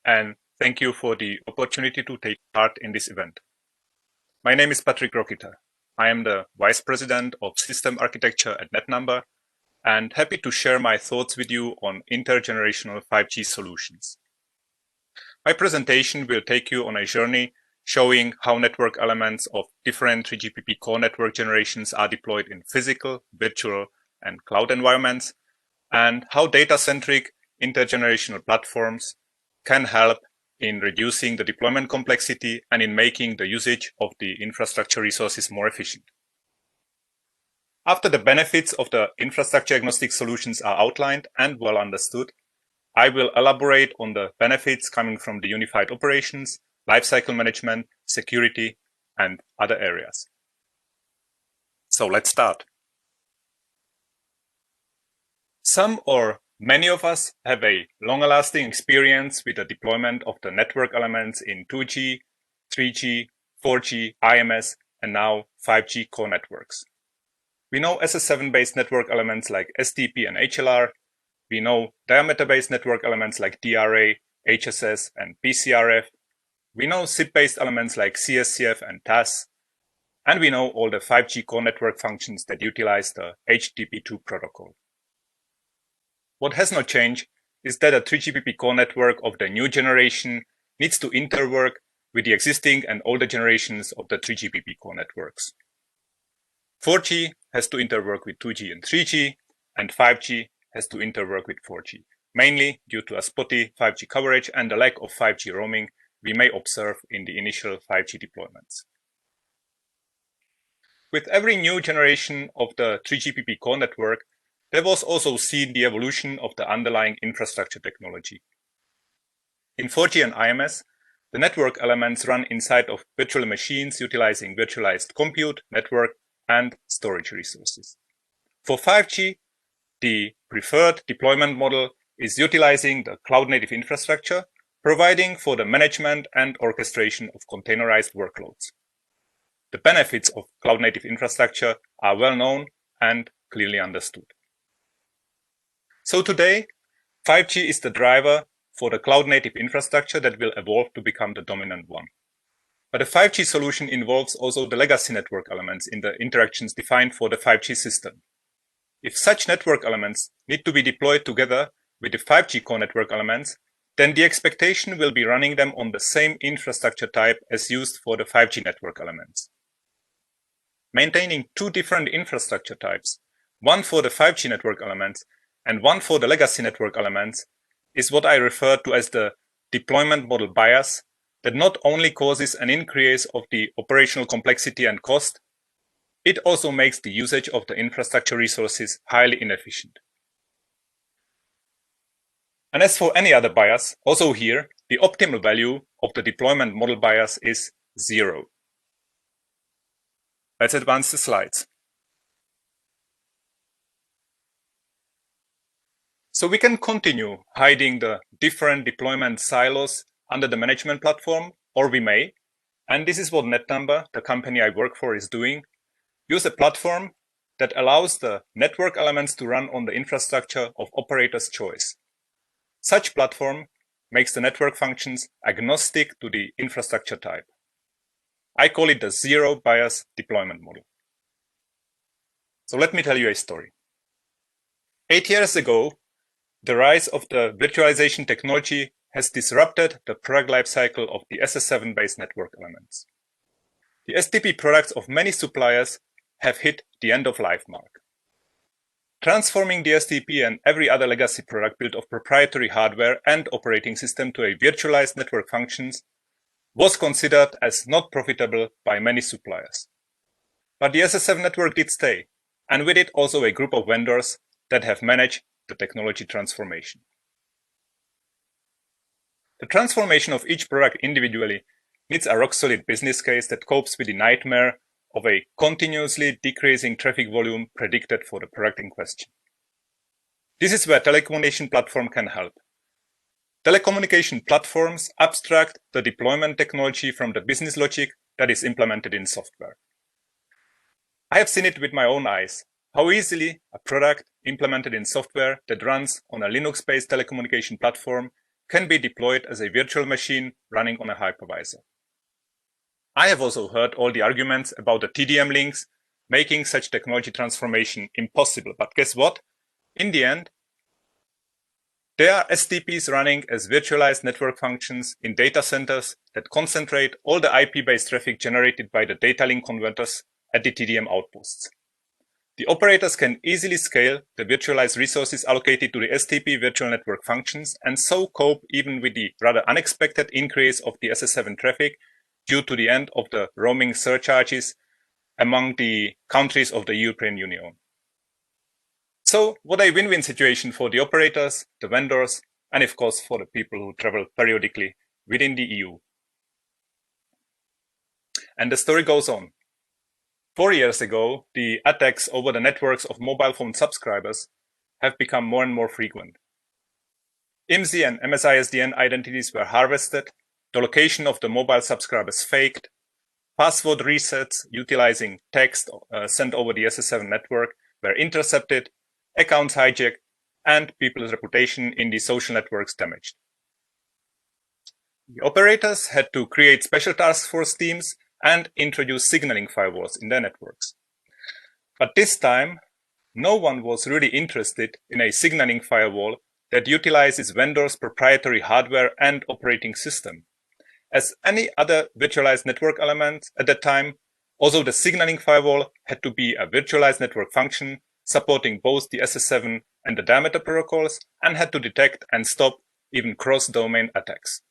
and thank you for the opportunity to take part in this event. My name is Patrik Rokyta. I am the Vice President of System Architecture at NetNumber and happy to share my thoughts with you on intergenerational 5G solutions. My presentation will take you on a journey showing how network elements of different 3GPP core network generations are deployed in physical, virtual, and cloud environments, and how data-centric intergenerational platforms can help in reducing the deployment complexity and in making the usage of the infrastructure resources more efficient. After the benefits of the infrastructure agnostic solutions are outlined and well understood, I will elaborate on the benefits coming from the unified operations, lifecycle management, security, and other areas. So let's start. Some or many of us have a long-lasting experience with the deployment of the network elements in 2G, 3G, 4G, IMS, and now 5G core networks. We know SS7-based network elements like SDP and HLR. We know diameter-based network elements like DRA, HSS, and PCRF. We know SIP-based elements like CSCF and TAS. And we know all the 5G core network functions that utilize the HTTP2 protocol. What has not changed is that a 3GPP core network of the new generation needs to interwork with the existing and older generations of the 3GPP core networks. 4G has to interwork with 2G and 3G, and 5G has to interwork with 4G, mainly due to a spotty 5G coverage and the lack of 5G roaming we may observe in the initial 5G deployments. With every new generation of the 3GPP core network, there was also seen the evolution of the underlying infrastructure technology. In 4G and IMS, the network elements run inside of virtual machines utilizing virtualized compute, network, and storage resources. For 5G, the preferred deployment model is utilizing the cloud-native infrastructure, providing for the management and orchestration of containerized workloads. The benefits of cloud-native infrastructure are well known and clearly understood. So today, 5G is the driver for the cloud-native infrastructure that will evolve to become the dominant one. But a 5G solution involves also the legacy network elements in the interactions defined for the 5G system. If such network elements need to be deployed together with the 5G core network elements, then the expectation will be running them on the same infrastructure type as used for the 5G network elements. Maintaining two different infrastructure types, one for the 5G network elements and one for the legacy network elements, is what I refer to as the deployment model bias that not only causes an increase of the operational complexity and cost, it also makes the usage of the infrastructure resources highly inefficient. And as for any other bias, also here, the optimal value of the deployment model bias is 0. Let's advance the slides. So we can continue hiding the different deployment silos under the management platform, or we may, and this is what NetNumber, the company I work for, is doing, use a platform that allows the network elements to run on the infrastructure of operator's choice. Such platform makes the network functions agnostic to the infrastructure type. I call it the zero bias deployment model. So let me tell you a story. 8 years ago, the rise of the virtualization technology has disrupted the product lifecycle of the SS7-based network elements. The SDP products of many suppliers have hit the end-of-life mark. Transforming the SDP and every other legacy product built of proprietary hardware and operating system to a virtualized network functions was considered as not profitable by many suppliers. But the SS7 network did stay, and with it also a group of vendors that have managed the technology transformation. The transformation of each product individually needs a rock-solid business case that copes with the nightmare of a continuously decreasing traffic volume predicted for the product in question. This is where telecommunication platform can help. Telecommunication platforms abstract the deployment technology from the business logic that is implemented in software. I have seen it with my own eyes, how easily a product implemented in software that runs on a Linux-based telecommunication platform can be deployed as a virtual machine running on a hypervisor. I have also heard all the arguments about the TDM links making such technology transformation impossible. But guess what? In the end, there are STPs running as virtualized network functions in data centers that concentrate all the IP-based traffic generated by the data link converters at the TDM outposts. The operators can easily scale the virtualized resources allocated to the STP virtual network functions and so cope even with the rather unexpected increase of the SS7 traffic due to the end of the roaming surcharges among the countries of the European Union. So what a win-win situation for the operators, the vendors, and of course for the people who travel periodically within the EU. And the story goes on. 4 years ago, the attacks over the networks of mobile phone subscribers have become more and more frequent. IMSI and MSISDN identities were harvested, the location of the mobile subscribers faked, password resets utilizing text sent over the SS7 network were intercepted, accounts hijacked, and people's reputation in the social networks damaged. The operators had to create special task force teams and introduce signaling firewalls in their networks. But this time, no one was really interested in a signaling firewall that utilizes vendors' proprietary hardware and operating system. As any other virtualized network element at that time, also the signaling firewall had to be a virtualized network function supporting both the SS7 and the diameter protocols and had to detect and stop even cross-domain attacks.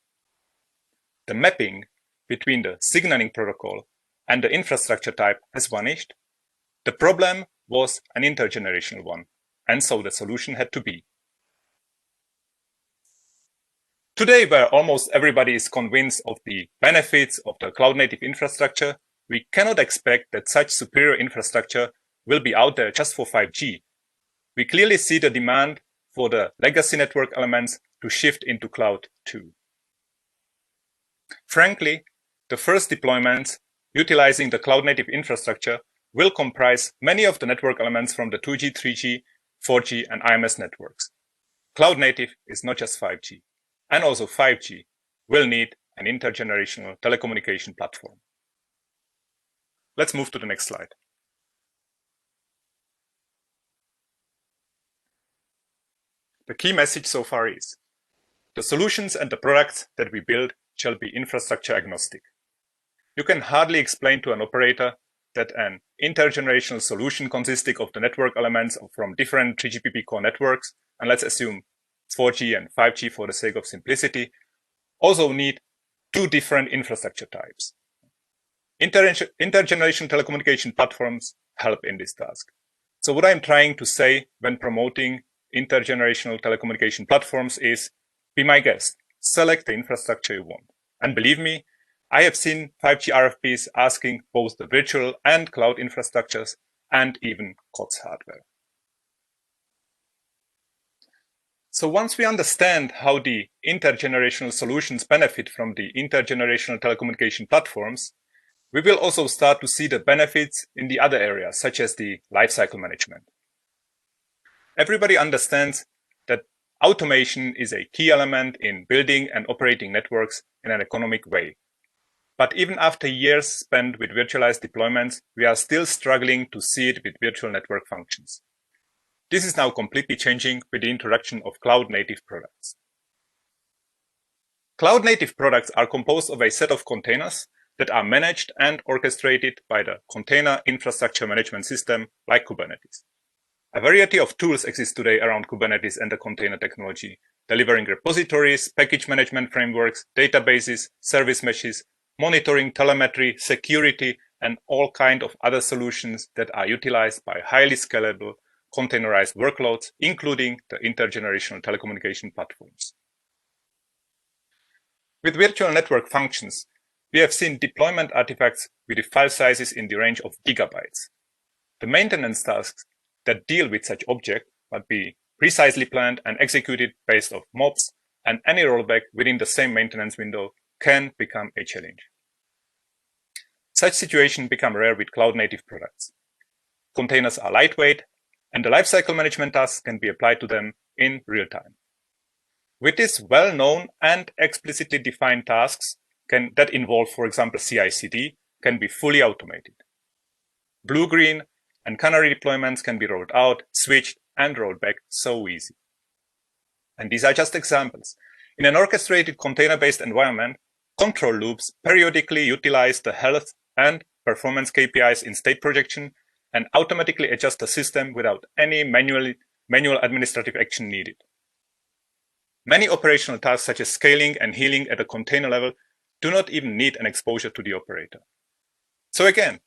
The mapping between the signaling protocol and the infrastructure type has vanished. The problem was an intergenerational one, and so the solution had to be. Today, where almost everybody is convinced of the benefits of the cloud-native infrastructure, we cannot expect that such superior infrastructure will be out there just for 5G. We clearly see the demand for the legacy network elements to shift into cloud too. Frankly, the first deployments utilizing the cloud-native infrastructure will comprise many of the network elements from the 2G, 3G, 4G, and IMS networks. Cloud-native is not just 5G, and also 5G will need an intergenerational telecommunication platform. Let's move to the next slide. The key message so far is, the solutions and the products that we build shall be infrastructure agnostic. You can hardly explain to an operator that an intergenerational solution consisting of the network elements from different 3GPP core networks, and let's assume 4G and 5G for the sake of simplicity, also need two different infrastructure types. Intergenerational telecommunication platforms help in this task. So what I'm trying to say when promoting intergenerational telecommunication platforms is, be my guest, select the infrastructure you want. And believe me, I have seen 5G RFPs asking both the virtual and cloud infrastructures and even COTS hardware. So once we understand how the intergenerational solutions benefit from the intergenerational telecommunication platforms, we will also start to see the benefits in the other areas, such as the lifecycle management. Everybody understands that automation is a key element in building and operating networks in an economic way. But even after years spent with virtualized deployments, we are still struggling to see it with virtual network functions. This is now completely changing with the introduction of cloud-native products. Cloud-native products are composed of a set of containers that are managed and orchestrated by the container infrastructure management system like Kubernetes. A variety of tools exist today around Kubernetes and the container technology, delivering repositories, package management frameworks, databases, service meshes, monitoring, telemetry, security, and all kinds of other solutions that are utilized by highly scalable, containerized workloads, including the intergenerational telecommunication platforms. With virtual network functions, we have seen deployment artifacts with file sizes in the range of gigabytes. The maintenance tasks that deal with such objects must be precisely planned and executed based on mobs, and any rollback within the same maintenance window can become a challenge. Such situations become rare with cloud-native products. Containers are lightweight, and the lifecycle management tasks can be applied to them in real time. With these well-known and explicitly defined tasks that involve, for example, CI/CD, can be fully automated. Blue-green and canary deployments can be rolled out, switched, and rolled back so easy. And these are just examples. In an orchestrated container-based environment, control loops periodically utilize the health and performance KPIs in state projection and automatically adjust the system without any manual administrative action needed. Many operational tasks such as scaling and healing at a container level do not even need an exposure to the operator. So again,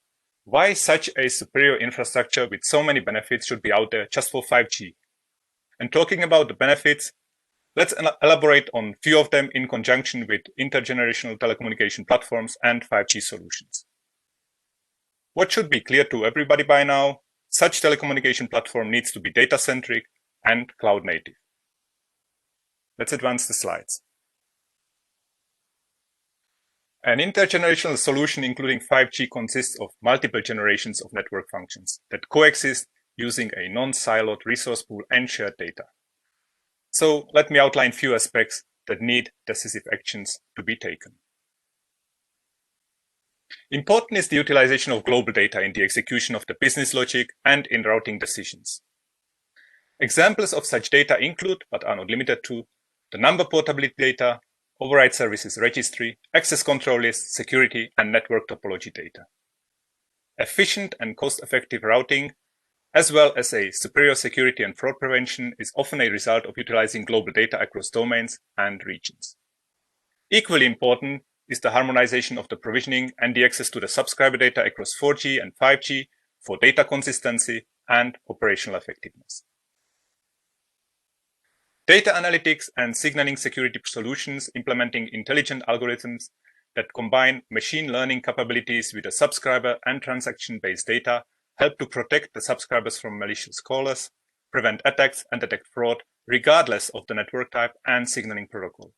why such a superior infrastructure with so many benefits should be out there just for 5G? And talking about the benefits, let's elaborate on a few of them in conjunction with intergenerational telecommunication platforms and 5G solutions. What should be clear to everybody by now, such telecommunication platform needs to be data-centric and cloud-native. Let's advance the slides. An intergenerational solution including 5G consists of multiple generations of network functions that coexist using a non-siloed resource pool and shared data. So let me outline a few aspects that need decisive actions to be taken. Important is the utilization of global data in the execution of the business logic and in routing decisions. Examples of such data include, but are not limited to, the number portability data, override services registry, access control lists, security, and network topology data. Efficient and cost-effective routing, as well as a superior security and fraud prevention, is often a result of utilizing global data across domains and regions. Equally important is the harmonization of the provisioning and the access to the subscriber data across 4G and 5G for data consistency and operational effectiveness. Data analytics and signaling security solutions implementing intelligent algorithms that combine machine learning capabilities with the subscriber and transaction-based data help to protect the subscribers from malicious callers, prevent attacks, and detect fraud, regardless of the network type and signaling protocol.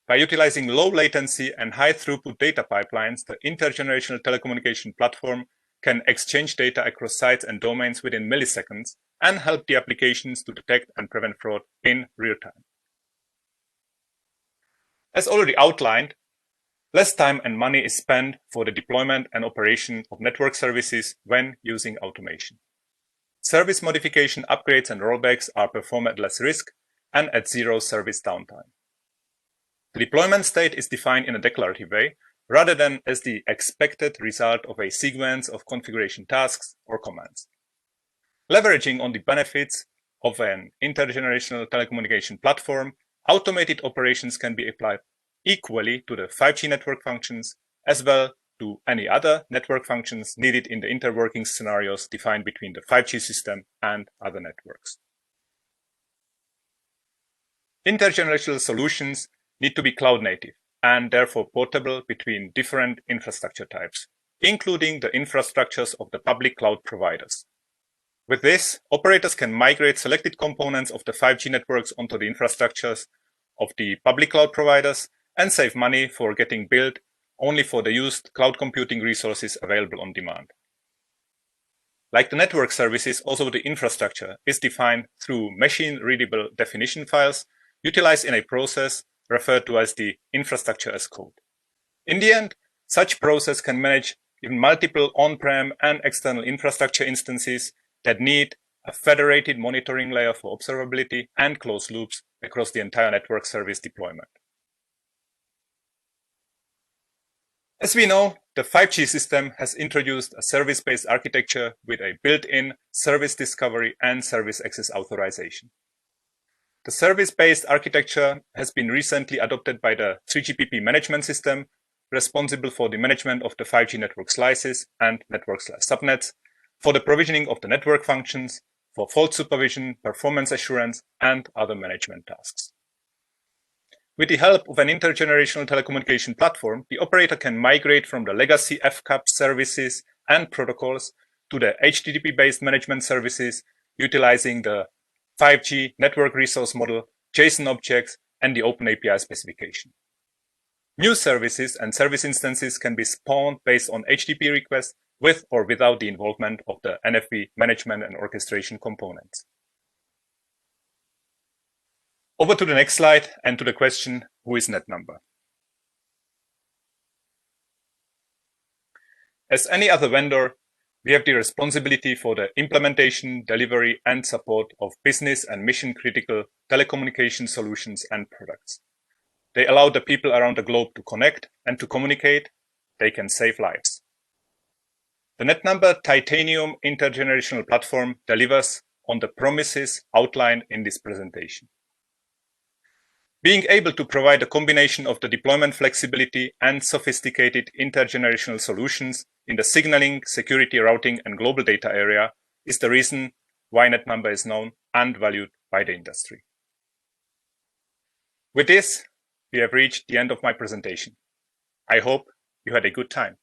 By utilizing low latency and high throughput data pipelines, the intergenerational telecommunication platform can exchange data across sites and domains within milliseconds and help the applications to detect and prevent fraud in real time. As already outlined, less time and money is spent for the deployment and operation of network services when using automation. Service modification, upgrades, and rollbacks are performed at less risk and at zero service downtime. The deployment state is defined in a declarative way, rather than as the expected result of a sequence of configuration tasks or commands. Leveraging on the benefits of an intergenerational telecommunication platform, automated operations can be applied equally to the 5G network functions, as well to any other network functions needed in the interworking scenarios defined between the 5G system and other networks. Intergenerational solutions need to be cloud native and therefore portable between different infrastructure types, including the infrastructures of the public cloud providers. With this, operators can migrate selected components of the 5G networks onto the infrastructures of the public cloud providers and save money for getting billed only for the used cloud computing resources available on demand. Like the network services, also the infrastructure is defined through machine-readable definition files utilized in a process referred to as the infrastructure as code. In the end, such process can manage even multiple on-prem and external infrastructure instances that need a federated monitoring layer for observability and closed loops across the entire network service deployment. As we know, the 5G system has introduced a service-based architecture with a built-in service discovery and service access authorization. The service-based architecture has been recently adopted by the 3GPP management system, responsible for the management of the 5G network slices and network/subnets, for the provisioning of the network functions, for fault supervision, performance assurance, and other management tasks. With the help of an intergenerational telecommunication platform, the operator can migrate from the legacy FCAP services and protocols to the HTTP-based management services, utilizing the 5G network resource model, JSON objects, and the Open API specification. New services and service instances can be spawned based on HTTP requests with or without the involvement of the NFV management and orchestration components. Over to the next slide and to the question, who is NetNumber? As any other vendor, we have the responsibility for the implementation, delivery, and support of business and mission-critical telecommunication solutions and products. They allow the people around the globe to connect and to communicate. They can save lives. The NetNumber Titanium Intergenerational Platform delivers on the promises outlined in this presentation. Being able to provide a combination of the deployment flexibility and sophisticated intergenerational solutions in the signaling, security, routing, and global data area is the reason why NetNumber is known and valued by the industry. With this, we have reached the end of my presentation. I hope you had a good time.